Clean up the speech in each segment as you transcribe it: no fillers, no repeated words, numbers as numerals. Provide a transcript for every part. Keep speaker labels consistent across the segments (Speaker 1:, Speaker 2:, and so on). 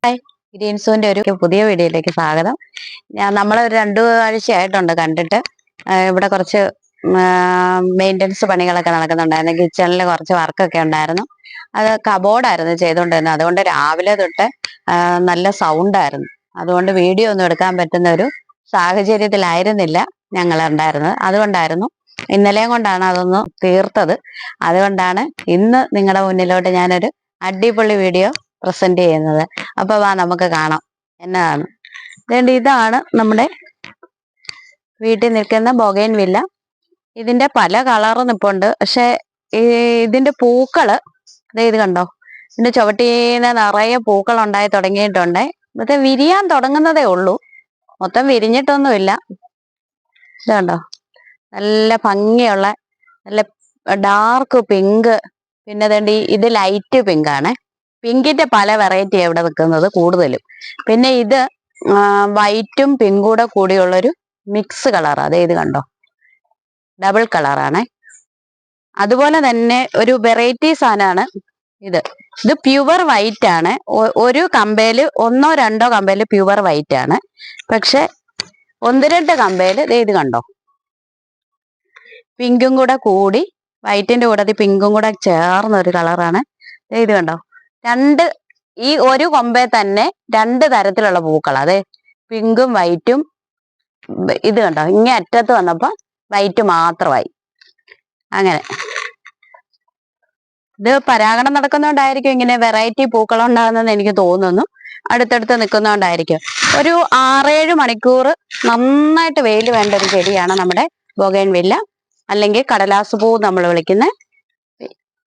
Speaker 1: Hi, ഗ്രീൻസോന്റെ ഒരു പുതിയ വീഡിയോയിലേക്ക് സ്വാഗതം. നമ്മൾ ഒരു 2 ആഴ്ചയായിട്ടുണ്ട് കണ്ടിട്ട്. ഇവിടെ കുറച്ച് മെയിൻ്റനൻസ് പണികളൊക്കെ നടക്കുന്നുണ്ടായിരുന്നു. കിച്ചണിൽ കുറച്ച് വർക്കൊക്കെ ഉണ്ടായിരുന്നു. അത് കബോർഡായിരുന്നു ചെയ്തുകൊണ്ടിരുന്നത്. അതുകൊണ്ട് രാവിലെ തൊട്ട് നല്ല സൗണ്ടായിരുന്നു. അതുകൊണ്ട് വീഡിയോ ഒന്നും എടുക്കാൻ പറ്റുന്ന ഒരു സാഹചര്യത്തിലായിരുന്നില്ല ഞങ്ങൾ ഉണ്ടായിരുന്നത്. അതുകൊണ്ടായിരുന്നു ഇന്നലെയും കൊണ്ടാണ് അതൊന്ന് തീർത്തത്. അതുകൊണ്ടാണ് ഇന്ന് നിങ്ങളുടെ മുന്നിലോട്ട് ഞാനൊരു അടിപൊളി വീഡിയോ പ്രസന്റ് ചെയ്യുന്നത്. അപ്പൊ വാ നമുക്ക് കാണാം എന്നതാണ്. ഇതാണ് നമ്മുടെ വീട്ടിൽ നിൽക്കുന്ന ബൊഗൈൻ വില്ല. ഇതിന്റെ പല കളറ് നിപ്പുണ്ട്. പക്ഷെ ഇതിന്റെ പൂക്കള് ഇത് കണ്ടോ, ഇതിന്റെ ചുവട്ടീന്ന് നിറയെ പൂക്കൾ ഉണ്ടായി തുടങ്ങിയിട്ടുണ്ട്. മൊത്തം വിരിയാൻ തുടങ്ങുന്നതേ ഉള്ളൂ, മൊത്തം വിരിഞ്ഞിട്ടൊന്നുമില്ല. ഇത് കണ്ടോ, നല്ല ഭംഗിയുള്ള നല്ല ഡാർക്ക് പിങ്ക്. പിന്നെ ഇത് ലൈറ്റ് പിങ്ക് ആണ്. പിങ്കിന്റെ പല വെറൈറ്റി ഇവിടെ നിൽക്കുന്നത് കൂടുതലും. പിന്നെ ഇത് വൈറ്റും പിങ്കൂടെ കൂടിയുള്ളൊരു മിക്സ് കളർ. ഇത് കണ്ടോ, ഡബിൾ കളറാണ്. അതുപോലെ തന്നെ ഒരു വെറൈറ്റി സാധനമാണ് ഇത്. ഇത് പ്യുവർ വൈറ്റ് ആണ്. ഒരു കമ്പേല് 1-2 കമ്പേല് പ്യുവർ വൈറ്റ് ആണ്. പക്ഷെ 1-2 കമ്പേല് ഇത് കണ്ടോ, പിങ്കും കൂടെ കൂടി, വൈറ്റിന്റെ കൂടെ പിങ്കും കൂടെ ചേർന്ന ഒരു കളറാണ്. ഇത് കണ്ടോ, ഈ ഒരു കൊമ്പേ തന്നെ 2 തരത്തിലുള്ള പൂക്കൾ. പിങ്കും വൈറ്റും. ഇത് കണ്ടോ, ഇങ്ങനെ അറ്റത്ത് വന്നപ്പോ വൈറ്റ് മാത്രമായി. അങ്ങനെ ഇത് പരാഗണം നടക്കുന്നോണ്ടായിരിക്കും ഇങ്ങനെ വെറൈറ്റി പൂക്കൾ ഉണ്ടാകുന്നതെന്ന് എനിക്ക് തോന്നുന്നു. അടുത്തടുത്ത് നിൽക്കുന്നോണ്ടായിരിക്കും. ഒരു 6-7 മണിക്കൂർ നന്നായിട്ട് വെയിൽ വേണ്ട ഒരു ചെടിയാണ് നമ്മുടെ ബൊഗൈൻ വില്ല, അല്ലെങ്കിൽ കടലാസ് പൂ നമ്മൾ വിളിക്കുന്നത്.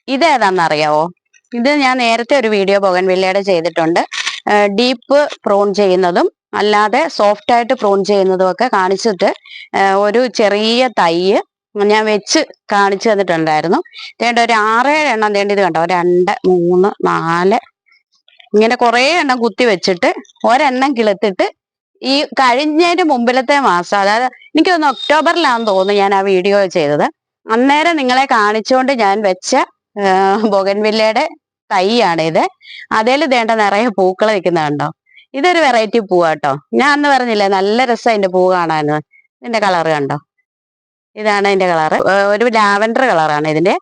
Speaker 1: ഇതേതാണെന്നറിയാവോ? ഇത് ഞാൻ നേരത്തെ ഒരു വീഡിയോ ബൊഗൈൻ വില്ലയുടെ ചെയ്തിട്ടുണ്ട്. ഡീപ്പ് പ്രൂൺ ചെയ്യുന്നതും അല്ലാതെ സോഫ്റ്റ് ആയിട്ട് പ്രൂൺ ചെയ്യുന്നതും ഒക്കെ കാണിച്ചിട്ട് ഒരു ചെറിയ തൈ ഞാൻ വെച്ച് കാണിച്ചു തന്നിട്ടുണ്ടായിരുന്നു. ഒരു 6-7 എണ്ണം ഇത് കണ്ടോ, 2, 3, 4 ഇങ്ങനെ കുറെ എണ്ണം കുത്തി വെച്ചിട്ട് ഒരെണ്ണം കിളുത്തിട്ട് ഈ കഴിഞ്ഞതിന്റെ മുമ്പിലത്തെ മാസം, അതായത് എനിക്ക് തോന്നുന്നു ഒക്ടോബറിലാണെന്ന് തോന്നുന്നു ഞാൻ ആ വീഡിയോ ചെയ്തത്. അന്നേരം നിങ്ങളെ കാണിച്ചുകൊണ്ട് ഞാൻ വെച്ച ബൊഗൈൻ വില്ലയുടെ തൈയാണ് ഇത്. അതേൽ നിറയെ പൂക്കൾ വെക്കുന്ന കണ്ടോ. ഇതൊരു വെറൈറ്റി പൂവാട്ടോ. ഞാൻ അന്ന് പറഞ്ഞില്ലേ നല്ല രസം അതിന്റെ പൂ കാണാന്. ഇതിന്റെ കളർ കണ്ടോ, ഇതാണ് ഇതിന്റെ കളറ്. ഒരു ലാവൻഡർ കളറാണ് ഇതിന്റെ.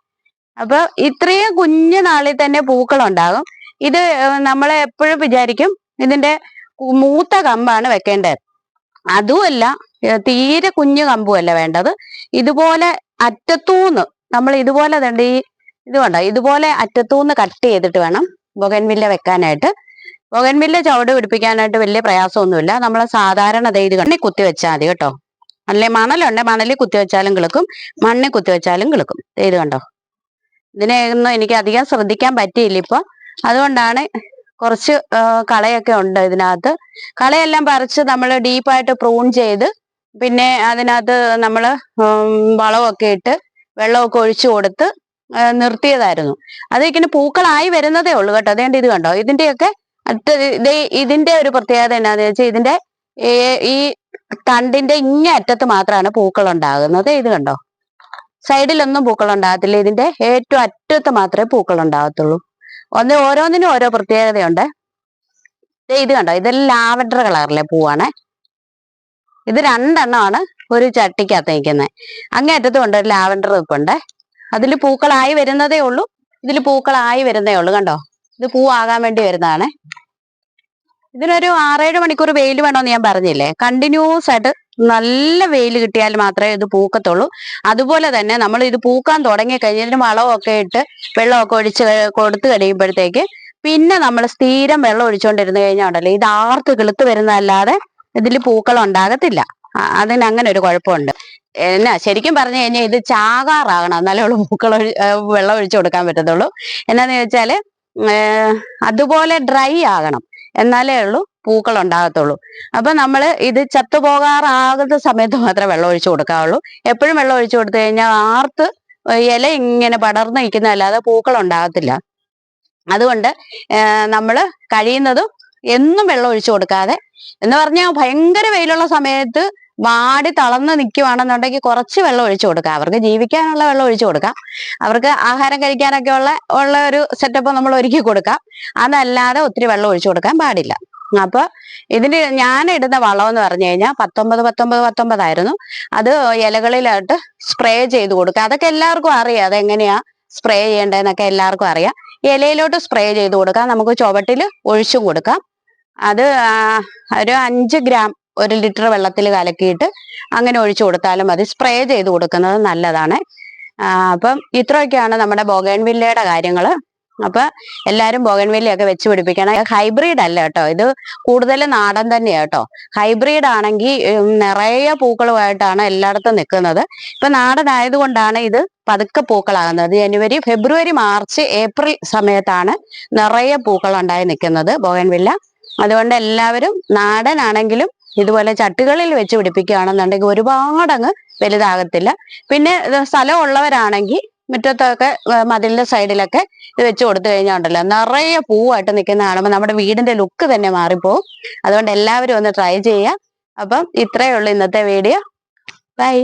Speaker 1: അപ്പൊ ഇത്രയും കുഞ്ഞു നാളിൽ തന്നെ പൂക്കൾ ഉണ്ടാകും. ഇത് നമ്മളെ എപ്പോഴും വിചാരിക്കും ഇതിന്റെ മൂത്ത കമ്പാണ് വെക്കേണ്ടത്. അതുമല്ല, തീരെ കുഞ്ഞു കമ്പുമല്ല വേണ്ടത്. ഇതുപോലെ അറ്റത്തൂന്ന് നമ്മൾ ഇതുപോലെ ഇത് കണ്ടോ, ഇതുപോലെ അറ്റത്തൂന്ന് കട്ട് ചെയ്തിട്ട് വേണം ബൊഗൈൻ വില്ല വെക്കാനായിട്ട്. ബൊഗൈൻ വില്ല ചുവട് പിടിപ്പിക്കാനായിട്ട് വലിയ പ്രയാസമൊന്നുമില്ല. നമ്മൾ സാധാരണ ഇത് കണ്ണി കുത്തി വെച്ചാൽ മതി കേട്ടോ. അല്ലെ മണലുണ്ട്, മണലിൽ കുത്തി വെച്ചാലും കിളുക്കും, മണ്ണിൽ കുത്തി വെച്ചാലും കിളുക്കും. ഇത് കണ്ടോ, ഇതിനെയൊന്നും എനിക്ക് അധികം ശ്രദ്ധിക്കാൻ പറ്റിയില്ല ഇപ്പൊ. അതുകൊണ്ടാണ് കുറച്ച് കളയൊക്കെ ഉണ്ട് ഇതിനകത്ത്. കളയെല്ലാം പറിച്ച് നമ്മൾ ഡീപ്പായിട്ട് പ്രൂൺ ചെയ്ത് പിന്നെ അതിനകത്ത് നമ്മൾ വളമൊക്കെ ഇട്ട് വെള്ളമൊക്കെ ഒഴിച്ചു കൊടുത്ത് നിർത്തിയതായിരുന്നു. അതിങ്ങനെ പൂക്കളായി വരുന്നതേ ഉള്ളൂ കേട്ടോ. അതേണ്ട ഇത് കണ്ടോ, ഇതിന്റെയൊക്കെ ഇതിന്റെ ഒരു പ്രത്യേകത എന്നാന്ന് വെച്ചാൽ ഇതിന്റെ ഈ തണ്ടിന്റെ ഇങ്ങേ അറ്റത്ത് മാത്രമാണ് പൂക്കൾ ഉണ്ടാകുന്നത്. ഇത് കണ്ടോ, സൈഡിലൊന്നും പൂക്കൾ ഉണ്ടാകത്തില്ല. ഇതിന്റെ ഏറ്റവും അറ്റത്ത് മാത്രമേ പൂക്കൾ ഉണ്ടാകത്തുള്ളൂ. ഓരോന്നിനും ഓരോ പ്രത്യേകതയുണ്ട്. ഇത് കണ്ടോ, ഇതെല്ലാം ലാവൻഡർ കളറിലെ പൂവാണ്. ഇത് 2 എണ്ണമാണ് ഒരു ചട്ടിക്കകത്ത് നിൽക്കുന്നത്. അങ്ങേ അറ്റത്തും ഉണ്ട് ഒരു ലാവൻഡർ നിൽപ്പുണ്ട്. അതിൽ പൂക്കളായി വരുന്നതേ ഉള്ളൂ. ഇതിൽ പൂക്കളായി വരുന്നേ ഉള്ളൂ. കണ്ടോ, ഇത് പൂവാകാൻ വേണ്ടി വരുന്നതാണ്. ഇതിനൊരു 6-7 മണിക്കൂർ വെയിൽ വേണമെന്ന് ഞാൻ പറഞ്ഞില്ലേ. കണ്ടിന്യൂസ് ആയിട്ട് നല്ല വെയിൽ കിട്ടിയാൽ മാത്രമേ ഇത് പൂക്കത്തുള്ളൂ. അതുപോലെ തന്നെ നമ്മൾ ഇത് പൂക്കാൻ തുടങ്ങി കഴിഞ്ഞതിന് വളമൊക്കെ ഇട്ട് വെള്ളമൊക്കെ ഒഴിച്ച് കൊടുത്തു കഴിയുമ്പോഴത്തേക്ക് പിന്നെ നമ്മൾ സ്ഥിരം വെള്ളം ഒഴിച്ചുകൊണ്ടിരുന്നു കഴിഞ്ഞാൽ ഉണ്ടല്ലോ, ഇത് ആർത്ത് കിളുത്ത് വരുന്നതല്ലാതെ ഇതിൽ പൂക്കൾ ഉണ്ടാകത്തില്ല. അതിന് അങ്ങനെ ഒരു കുഴപ്പമുണ്ട്. ശരിക്കും പറഞ്ഞു കഴിഞ്ഞാൽ ഇത് ചാകാറാകണം, എന്നാലേ ഉള്ളൂ വെള്ളം ഒഴിച്ചു കൊടുക്കാൻ പറ്റത്തുള്ളൂ. എന്നാന്ന് ചോദിച്ചാല് അതുപോലെ ഡ്രൈ ആകണം, എന്നാലേ ഉള്ളൂ പൂക്കൾ ഉണ്ടാകത്തുള്ളൂ. അപ്പൊ നമ്മൾ ഇത് ചത്തുപോകാറാകുന്ന സമയത്ത് മാത്രമേ വെള്ളം ഒഴിച്ചു കൊടുക്കാവുള്ളൂ. എപ്പോഴും വെള്ളം ഒഴിച്ചു കൊടുത്തു കഴിഞ്ഞാൽ ആർത്ത് ഇല ഇങ്ങനെ പടർന്നു നിൽക്കുന്നതല്ലാതെ പൂക്കൾ ഉണ്ടാകത്തില്ല. അതുകൊണ്ട് നമ്മൾ കഴിയുന്നതും എന്നും വെള്ളം ഒഴിച്ചു കൊടുക്കാതെ, എന്ന് പറഞ്ഞാൽ ഭയങ്കര വെയിലുള്ള സമയത്ത് വാടി തളർന്ന് നിൽക്കുവാണെന്നുണ്ടെങ്കിൽ കുറച്ച് വെള്ളം ഒഴിച്ചു കൊടുക്കാം. അവർക്ക് ജീവിക്കാനുള്ള വെള്ളം ഒഴിച്ചു കൊടുക്കാം, അവർക്ക് ആഹാരം കഴിക്കാനൊക്കെ ഉള്ള ഒരു സെറ്റപ്പ് നമ്മൾ ഒരുക്കി കൊടുക്കാം. അതല്ലാതെ ഒത്തിരി വെള്ളം ഒഴിച്ചു കൊടുക്കാൻ പാടില്ല. അപ്പൊ ഇതിന് ഞാൻ ഇടുന്ന വളം എന്ന് പറഞ്ഞു കഴിഞ്ഞാൽ 19-19-19 ആയിരുന്നു. അത് ഇലകളിലായിട്ട് സ്പ്രേ ചെയ്ത് കൊടുക്കുക. അതൊക്കെ എല്ലാവർക്കും അറിയാം, അതെങ്ങനെയാ സ്പ്രേ ചെയ്യേണ്ടതെന്നൊക്കെ എല്ലാവർക്കും അറിയാം. ഇലയിലോട്ട് സ്പ്രേ ചെയ്ത് കൊടുക്കാം, നമുക്ക് ചുവട്ടിൽ ഒഴിച്ചും കൊടുക്കാം. അത് ഒരു 5 ഗ്രാം 1 ലിറ്റർ വെള്ളത്തിൽ കലക്കിയിട്ട് അങ്ങനെ ഒഴിച്ചു കൊടുത്താലും മതി. സ്പ്രേ ചെയ്ത് കൊടുക്കുന്നത് നല്ലതാണ്. അപ്പം ഇത്രയൊക്കെയാണ് നമ്മുടെ ബോഗൺവില്ലയുടെ കാര്യങ്ങള്. അപ്പൊ എല്ലാരും ബോഗൺവില്ലയൊക്കെ വെച്ച് പിടിപ്പിക്കണം. ഹൈബ്രിഡ് അല്ല കേട്ടോ, ഇത് കൂടുതൽ നാടൻ തന്നെയാ കേട്ടോ. ഹൈബ്രിഡ് ആണെങ്കിൽ നിറയെ പൂക്കളുമായിട്ടാണ് എല്ലായിടത്തും നിൽക്കുന്നത്. ഇപ്പൊ നാടൻ ആയതുകൊണ്ടാണ് ഇത് പതുക്കെ പൂക്കളാകുന്നത്. ജനുവരി, ഫെബ്രുവരി, മാർച്ച്, ഏപ്രിൽ സമയത്താണ് നിറയെ പൂക്കൾ ഉണ്ടായി നിൽക്കുന്നത് ബോഗൺവില്ല. അതുകൊണ്ട് എല്ലാവരും നാടനാണെങ്കിലും ഇതുപോലെ ചട്ടുകളിൽ വെച്ച് പിടിപ്പിക്കുകയാണെന്നുണ്ടെങ്കിൽ ഒരുപാടങ്ങ് വലുതാകത്തില്ല. പിന്നെ സ്ഥലമുള്ളവരാണെങ്കിൽ മുറ്റത്തൊക്കെ മതിലിന്റെ സൈഡിലൊക്കെ ഇത് വെച്ച് കൊടുത്തു കഴിഞ്ഞാൽ ഉണ്ടല്ലോ നിറയെ പൂവായിട്ട് നിൽക്കുന്ന കാണുമ്പോൾ നമ്മുടെ വീടിന്റെ ലുക്ക് തന്നെ മാറിപ്പോവും. അതുകൊണ്ട് എല്ലാവരും ഒന്ന് ട്രൈ ചെയ്യുക. അപ്പം ഇത്രയേ ഉള്ളൂ ഇന്നത്തെ വീഡിയോ. ബൈ.